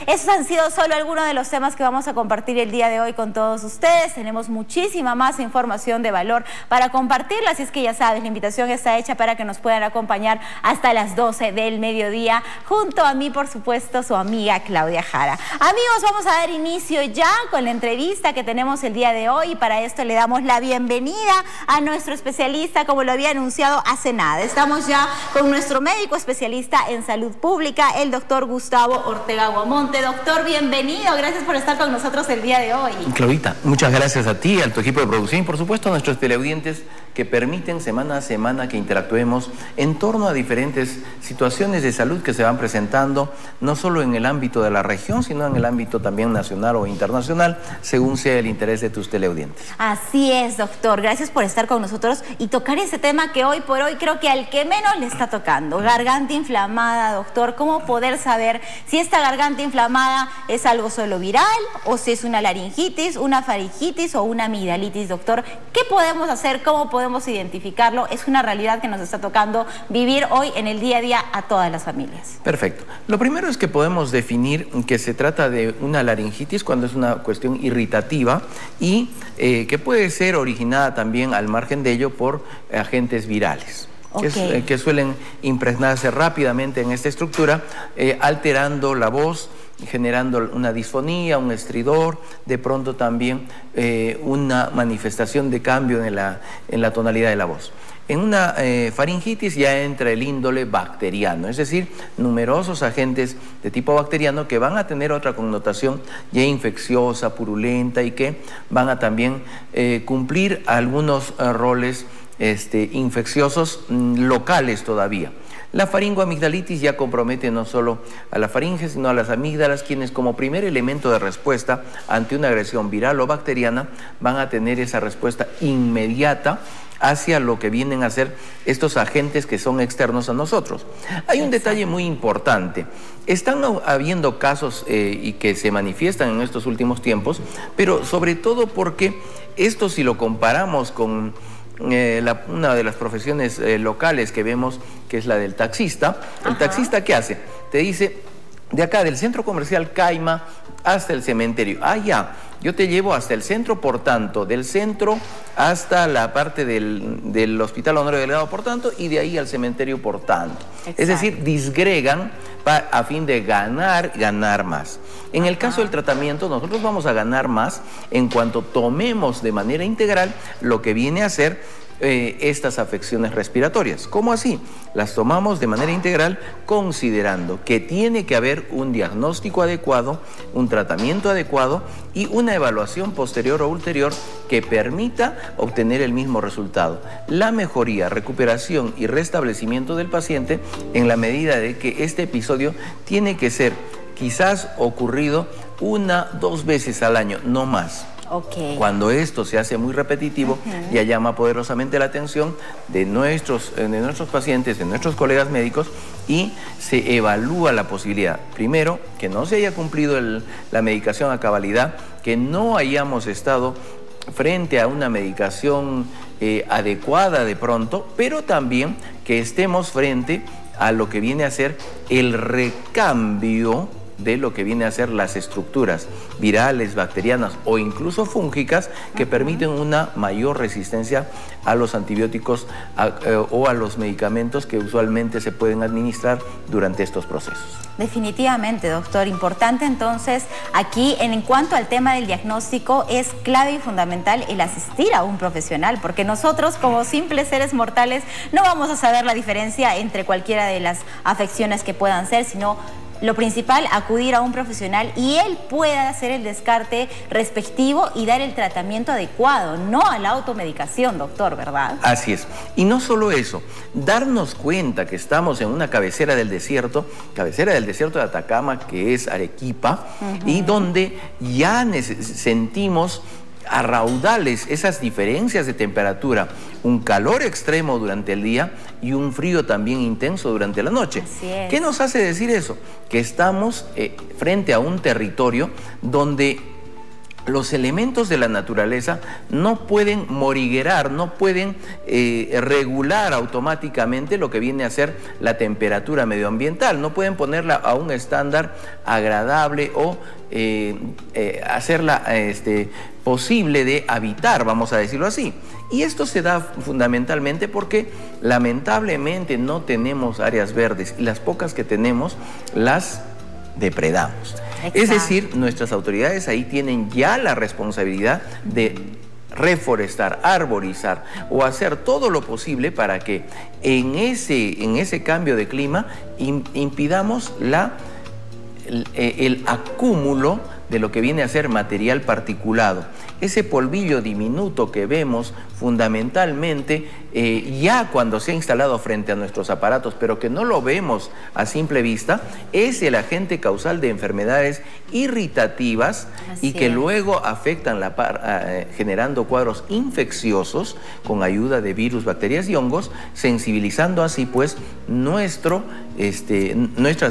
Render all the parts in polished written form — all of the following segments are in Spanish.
Esos han sido solo algunos de los temas que vamos a compartir el día de hoy con todos ustedes. Tenemos muchísima más información de valor para compartirla, así es que ya sabes, la invitación está hecha para que nos puedan acompañar hasta las 12 del mediodía, junto a mí, por supuesto, su amiga Claudia Jara. Amigos, vamos a dar inicio ya con la entrevista que tenemos el día de hoy, y para esto le damos la bienvenida a nuestro especialista, como lo había anunciado hace nada. Estamos ya con nuestro médico especialista en salud pública, el doctor Gustavo Ortega Guamonte. Doctor, bienvenido, gracias por estar con nosotros el día de hoy. Claudita, muchas gracias a ti, a tu equipo de producción y por supuesto a nuestros teleaudientes que permiten semana a semana que interactuemos en torno a diferentes situaciones de salud que se van presentando, no solo en el ámbito de la región, sino en el ámbito también nacional o internacional, según sea el interés de tus teleaudientes. Así es, doctor, gracias por estar con nosotros y tocar ese tema que hoy por hoy creo que al que menos le está tocando. Garganta inflamada, doctor, ¿cómo poder saber si esta garganta inflamada es algo solo viral o si es una laringitis, una faringitis o una amigdalitis, doctor? ¿Qué podemos hacer? ¿Cómo podemos identificarlo? Es una realidad que nos está tocando vivir hoy en el día a día a todas las familias. Perfecto. Lo primero es que podemos definir que se trata de una laringitis cuando es una cuestión irritativa y que puede ser originada también al margen de ello por agentes virales. Okay. Que suelen impregnarse rápidamente en esta estructura, alterando la voz, generando una disfonía, un estridor, de pronto también una manifestación de cambio en la tonalidad de la voz. En una faringitis ya entra el índole bacteriano, es decir, numerosos agentes de tipo bacteriano que van a tener otra connotación ya infecciosa, purulenta y que van a también cumplir algunos roles infecciosos locales todavía. La faringoamigdalitis ya compromete no solo a la faringe, sino a las amígdalas, quienes como primer elemento de respuesta ante una agresión viral o bacteriana van a tener esa respuesta inmediata hacia lo que vienen a ser estos agentes que son externos a nosotros. Hay un detalle muy importante. Están habiendo casos y que se manifiestan en estos últimos tiempos, pero sobre todo porque esto, si lo comparamos con una de las profesiones locales que vemos, que es la del taxista. El taxista, ¿qué hace? Te dice, de acá del centro comercial Caima hasta el cementerio. Ah, ya, yo te llevo hasta el centro, por tanto, del centro hasta la parte del Hospital Honorio Delgado, por tanto, y de ahí al cementerio, por tanto. Exacto. Es decir, disgregan a fin de ganar más. En el caso del tratamiento, nosotros vamos a ganar más en cuanto tomemos de manera integral lo que viene a ser estas afecciones respiratorias. ¿Cómo así? Las tomamos de manera integral considerando que tiene que haber un diagnóstico adecuado, un tratamiento adecuado y una evaluación posterior o ulterior que permita obtener el mismo resultado. La mejoría, recuperación y restablecimiento del paciente en la medida de que este episodio tiene que ser quizás ocurrido 1 o 2 veces al año, no más. Okay. Cuando esto se hace muy repetitivo, ya llama poderosamente la atención de nuestros pacientes, de nuestros colegas médicos, y se evalúa la posibilidad, primero, que no se haya cumplido la medicación a cabalidad, que no hayamos estado frente a una medicación adecuada de pronto, pero también que estemos frente a lo que viene a ser el recambio de lo que viene a ser las estructuras virales, bacterianas o incluso fúngicas que permiten una mayor resistencia a los antibióticos o a los medicamentos que usualmente se pueden administrar durante estos procesos. Definitivamente, doctor. Importante entonces aquí en cuanto al tema del diagnóstico es clave y fundamental el asistir a un profesional, porque nosotros como simples seres mortales no vamos a saber la diferencia entre cualquiera de las afecciones que puedan ser, sino lo principal, acudir a un profesional y él pueda hacer el descarte respectivo y dar el tratamiento adecuado, no a la automedicación, doctor, ¿verdad? Así es. Y no solo eso, darnos cuenta que estamos en una cabecera del desierto de Atacama, que es Arequipa, y donde ya sentimos a raudales esas diferencias de temperatura, un calor extremo durante el día y un frío también intenso durante la noche. ¿Qué nos hace decir eso? Que estamos frente a un territorio donde los elementos de la naturaleza no pueden moriguerar, no pueden regular automáticamente lo que viene a ser la temperatura medioambiental, no pueden ponerla a un estándar agradable o hacerla posible de habitar, vamos a decirlo así. Y esto se da fundamentalmente porque lamentablemente no tenemos áreas verdes y las pocas que tenemos las depredamos. Exacto. Es decir, nuestras autoridades ahí tienen ya la responsabilidad de reforestar, arborizar o hacer todo lo posible para que en ese cambio de clima impidamos el acúmulo de lo que viene a ser material particulado. Ese polvillo diminuto que vemos fundamentalmente ya cuando se ha instalado frente a nuestros aparatos, pero que no lo vemos a simple vista, es el agente causal de enfermedades irritativas y que luego afectan generando cuadros infecciosos con ayuda de virus, bacterias y hongos, sensibilizando así pues nuestras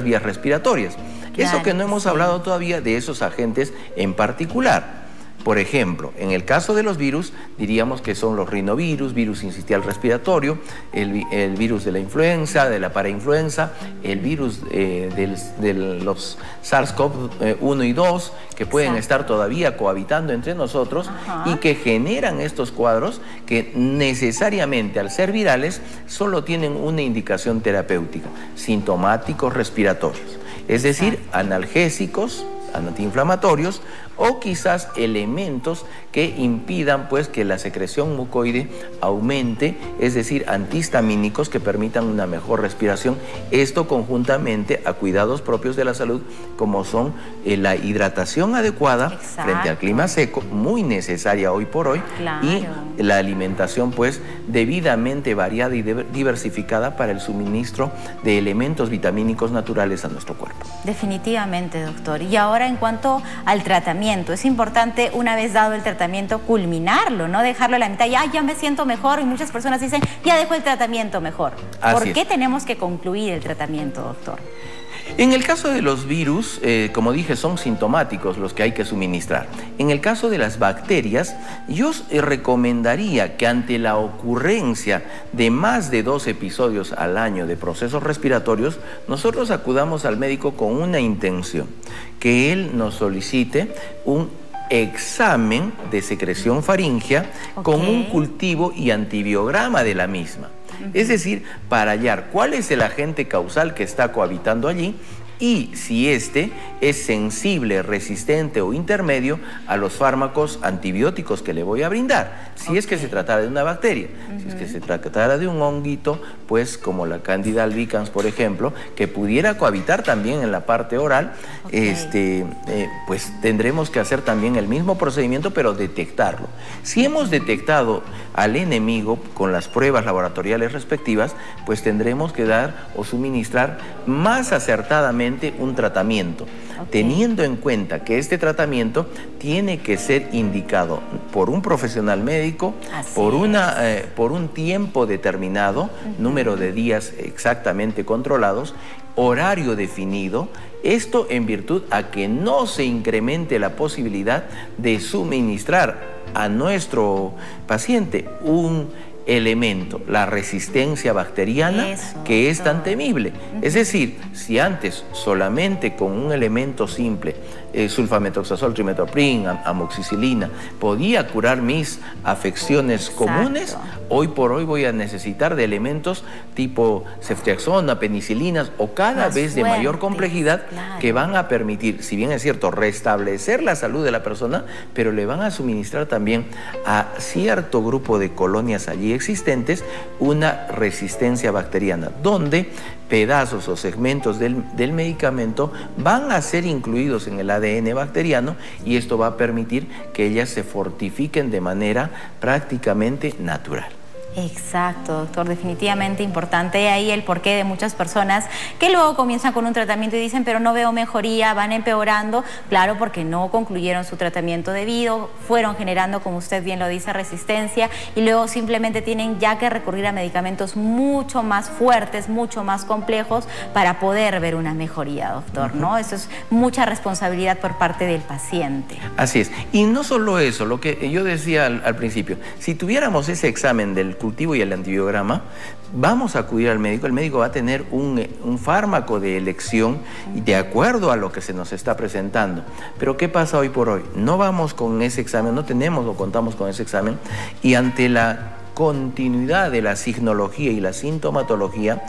vías respiratorias. Claro, eso que no hemos hablado todavía de esos agentes en particular. Por ejemplo, en el caso de los virus, diríamos que son los rinovirus, virus sincitial respiratorio, el virus de la influenza, de la parainfluenza, el virus de los SARS-CoV-1 y 2, que pueden estar todavía cohabitando entre nosotros y que generan estos cuadros que necesariamente, al ser virales, solo tienen una indicación terapéutica, sintomáticos respiratorios, es decir, analgésicos, antiinflamatorios o quizás elementos que impidan pues que la secreción mucoide aumente, es decir, antihistamínicos que permitan una mejor respiración, esto conjuntamente a cuidados propios de la salud como son la hidratación adecuada frente al clima seco, muy necesaria hoy por hoy, y la alimentación pues debidamente variada y diversificada para el suministro de elementos vitamínicos naturales a nuestro cuerpo. Definitivamente, doctor. Y ahora en cuanto al tratamiento, es importante una vez dado el tratamiento culminarlo, no dejarlo a la mitad, ya me siento mejor, y muchas personas dicen, ya dejo el tratamiento mejor. ¿Por qué tenemos que concluir el tratamiento, doctor? En el caso de los virus, como dije, son sintomáticos los que hay que suministrar. En el caso de las bacterias, yo recomendaría que ante la ocurrencia de más de 2 episodios al año de procesos respiratorios, nosotros acudamos al médico con una intención, que él nos solicite un examen de secreción faríngea con un cultivo y antibiograma de la misma. Es decir, para hallar cuál es el agente causal que está cohabitando allí y si este es sensible, resistente o intermedio a los fármacos antibióticos que le voy a brindar. Si es que se tratara de una bacteria, si es que se tratara de un honguito, pues como la Candida albicans, por ejemplo, que pudiera cohabitar también en la parte oral, pues tendremos que hacer también el mismo procedimiento, pero detectarlo. Si hemos detectado al enemigo con las pruebas laboratoriales respectivas, pues tendremos que dar o suministrar más acertadamente un tratamiento, teniendo en cuenta que este tratamiento tiene que ser indicado por un profesional médico, por un tiempo determinado, número de días exactamente controlados, horario definido, esto en virtud a que no se incremente la posibilidad de suministrar a nuestro paciente un elemento, la resistencia bacteriana, que es tan temible. Es decir, si antes solamente con un elemento simple, sulfametoxazol, trimethoprim, amoxicilina, podía curar mis afecciones comunes, hoy por hoy voy a necesitar de elementos tipo ceftriaxona, penicilinas o cada vez de mayor complejidad que van a permitir, si bien es cierto, restablecer la salud de la persona, pero le van a suministrar también a cierto grupo de colonias allí existentes una resistencia bacteriana, donde pedazos o segmentos del medicamento van a ser incluidos en el ADN bacteriano y esto va a permitir que ellas se fortifiquen de manera prácticamente natural. Exacto, doctor, definitivamente importante ahí el porqué de muchas personas que luego comienzan con un tratamiento y dicen, pero no veo mejoría, van empeorando, claro, porque no concluyeron su tratamiento debido, fueron generando, como usted bien lo dice, resistencia y luego simplemente tienen ya que recurrir a medicamentos mucho más fuertes, mucho más complejos para poder ver una mejoría, doctor, ¿no? Eso es mucha responsabilidad por parte del paciente. Así es, y no solo eso, lo que yo decía al principio, si tuviéramos ese examen del cultivo y el antibiograma, vamos a acudir al médico, el médico va a tener un fármaco de elección de acuerdo a lo que se nos está presentando. Pero ¿qué pasa hoy por hoy? No vamos con ese examen, no tenemos o contamos con ese examen y ante la continuidad de la signología y la sintomatología,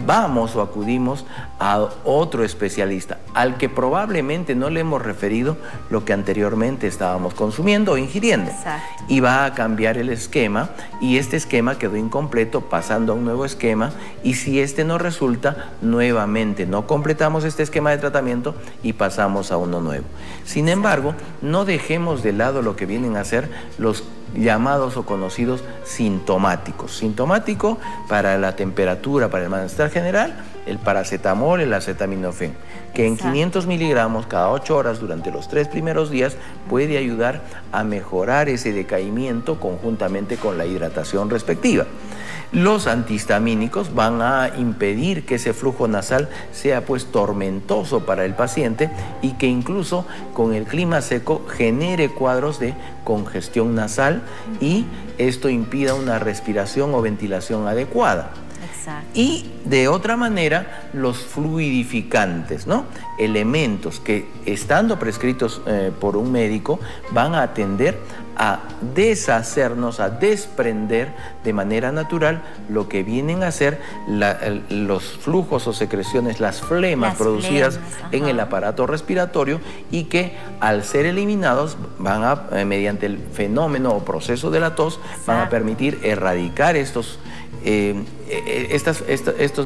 vamos o acudimos a otro especialista, al que probablemente no le hemos referido lo que anteriormente estábamos consumiendo o ingiriendo. Exacto. Y va a cambiar el esquema, y este esquema quedó incompleto, pasando a un nuevo esquema, y si este no resulta, nuevamente no completamos este esquema de tratamiento y pasamos a uno nuevo. Sin embargo, no dejemos de lado lo que vienen a ser los llamados o conocidos sintomáticos. Sintomático para la temperatura, para el malestar general, el paracetamol, el acetaminofén, que en 500 miligramos cada 8 horas durante los 3 primeros días puede ayudar a mejorar ese decaimiento conjuntamente con la hidratación respectiva. Los antihistamínicos van a impedir que ese flujo nasal sea pues tormentoso para el paciente y que incluso con el clima seco genere cuadros de congestión nasal y esto impida una respiración o ventilación adecuada. Exacto. Y de otra manera, los fluidificantes, ¿no? Elementos que estando prescritos por un médico van a atender a deshacernos, a desprender de manera natural lo que vienen a ser los flujos o secreciones, las flemas producidas en el aparato respiratorio y que al ser eliminados van a, mediante el fenómeno o proceso de la tos, van a permitir erradicar estos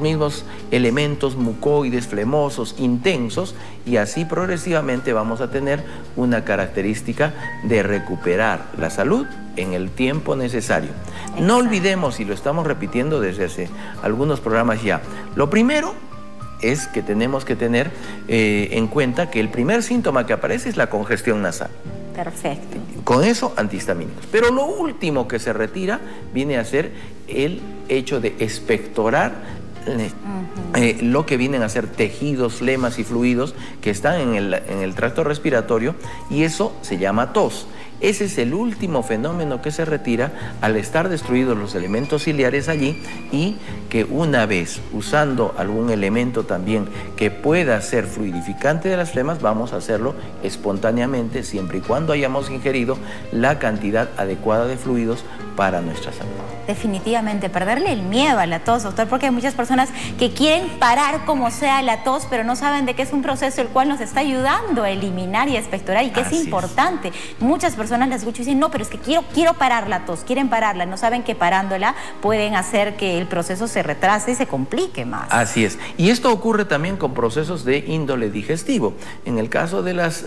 mismos elementos mucoides, flemosos, intensos, y así progresivamente vamos a tener una característica de recuperar la salud en el tiempo necesario. Exacto. No olvidemos, y lo estamos repitiendo desde hace algunos programas ya, lo primero es que tenemos que tener en cuenta que el primer síntoma que aparece es la congestión nasal. Perfecto. Con eso, antihistamínicos. Pero lo último que se retira viene a ser el hecho de expectorar lo que vienen a ser tejidos, flemas y fluidos que están en el tracto respiratorio, y eso se llama tos. Ese es el último fenómeno que se retira al estar destruidos los elementos ciliares allí, y que una vez usando algún elemento también que pueda ser fluidificante de las flemas, vamos a hacerlo espontáneamente siempre y cuando hayamos ingerido la cantidad adecuada de fluidos para nuestra salud. Definitivamente, perderle el miedo a la tos, doctor, porque hay muchas personas que quieren parar como sea la tos, pero no saben de que es un proceso el cual nos está ayudando a eliminar y a expectorar, y que es importante. Muchas personas las escucho y dicen, no, pero es que quiero parar la tos, quieren pararla, no saben que parándola pueden hacer que el proceso se retrase y se complique más. Así es, y esto ocurre también con procesos de índole digestivo. En el caso de las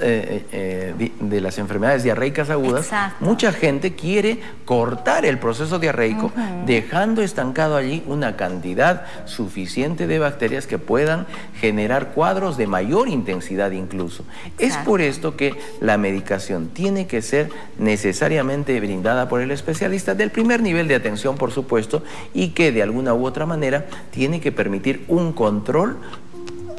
enfermedades diarreicas agudas, mucha gente quiere cortar el proceso diarreico, dejando estancado allí una cantidad suficiente de bacterias que puedan generar cuadros de mayor intensidad incluso. Es por esto que la medicación tiene que ser necesariamente brindada por el especialista del primer nivel de atención, por supuesto, y que de alguna u otra manera tiene que permitir un control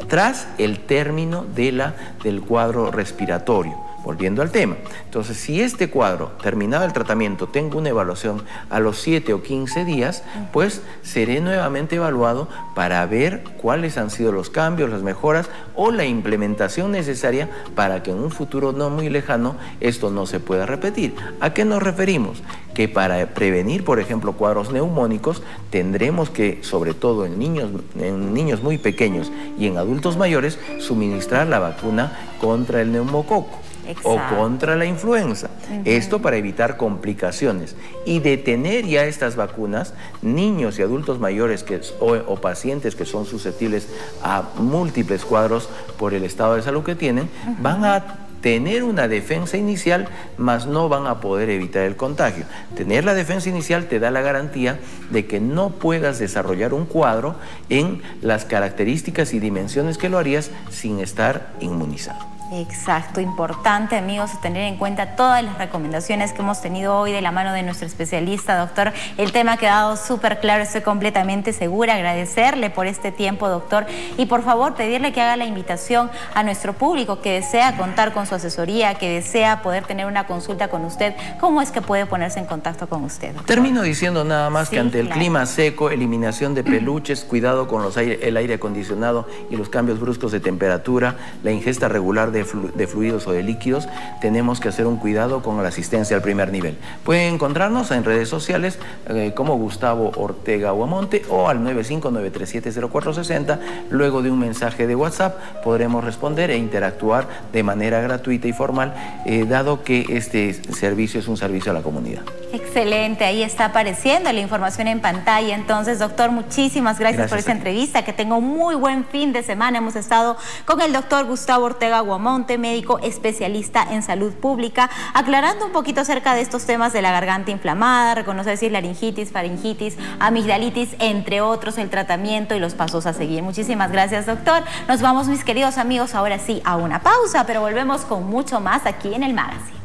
tras el término del cuadro respiratorio. Volviendo al tema, entonces si este cuadro, terminado el tratamiento, tengo una evaluación a los 7 o 15 días, pues seré nuevamente evaluado para ver cuáles han sido los cambios, las mejoras o la implementación necesaria para que en un futuro no muy lejano esto no se pueda repetir. ¿A qué nos referimos? Que para prevenir, por ejemplo, cuadros neumónicos, tendremos que, sobre todo en niños muy pequeños y en adultos mayores, suministrar la vacuna contra el neumococo. O contra la influenza. Esto para evitar complicaciones y detener ya estas vacunas. Niños y adultos mayores o pacientes que son susceptibles a múltiples cuadros por el estado de salud que tienen, van a tener una defensa inicial, mas no van a poder evitar el contagio. Tener la defensa inicial te da la garantía de que no puedas desarrollar un cuadro en las características y dimensiones que lo harías sin estar inmunizado. Exacto, importante, amigos, tener en cuenta todas las recomendaciones que hemos tenido hoy de la mano de nuestro especialista, doctor. El tema ha quedado súper claro, estoy completamente segura. Agradecerle por este tiempo, doctor, y por favor pedirle que haga la invitación a nuestro público que desea contar con su asesoría, que desea poder tener una consulta con usted. ¿Cómo es que puede ponerse en contacto con usted, doctor? Termino diciendo nada más que ante el claro. clima seco, eliminación de peluches, cuidado con el aire acondicionado y los cambios bruscos de temperatura, la ingesta regular de fluidos o de líquidos, tenemos que hacer un cuidado con la asistencia al primer nivel. Pueden encontrarnos en redes sociales como Gustavo Ortega Guamonte o al 95-937-0460. Luego de un mensaje de WhatsApp podremos responder e interactuar de manera gratuita y formal, dado que este servicio es un servicio a la comunidad. Excelente, ahí está apareciendo la información en pantalla. Entonces, doctor, muchísimas gracias por esta entrevista. Que tenga un muy buen fin de semana. Hemos estado con el doctor Gustavo Ortega Guamonte, médico especialista en salud pública, aclarando un poquito acerca de estos temas de la garganta inflamada, reconocer si es laringitis, faringitis, amigdalitis, entre otros, el tratamiento y los pasos a seguir. Muchísimas gracias, doctor. Nos vamos, mis queridos amigos, ahora sí a una pausa, pero volvemos con mucho más aquí en el Magazine.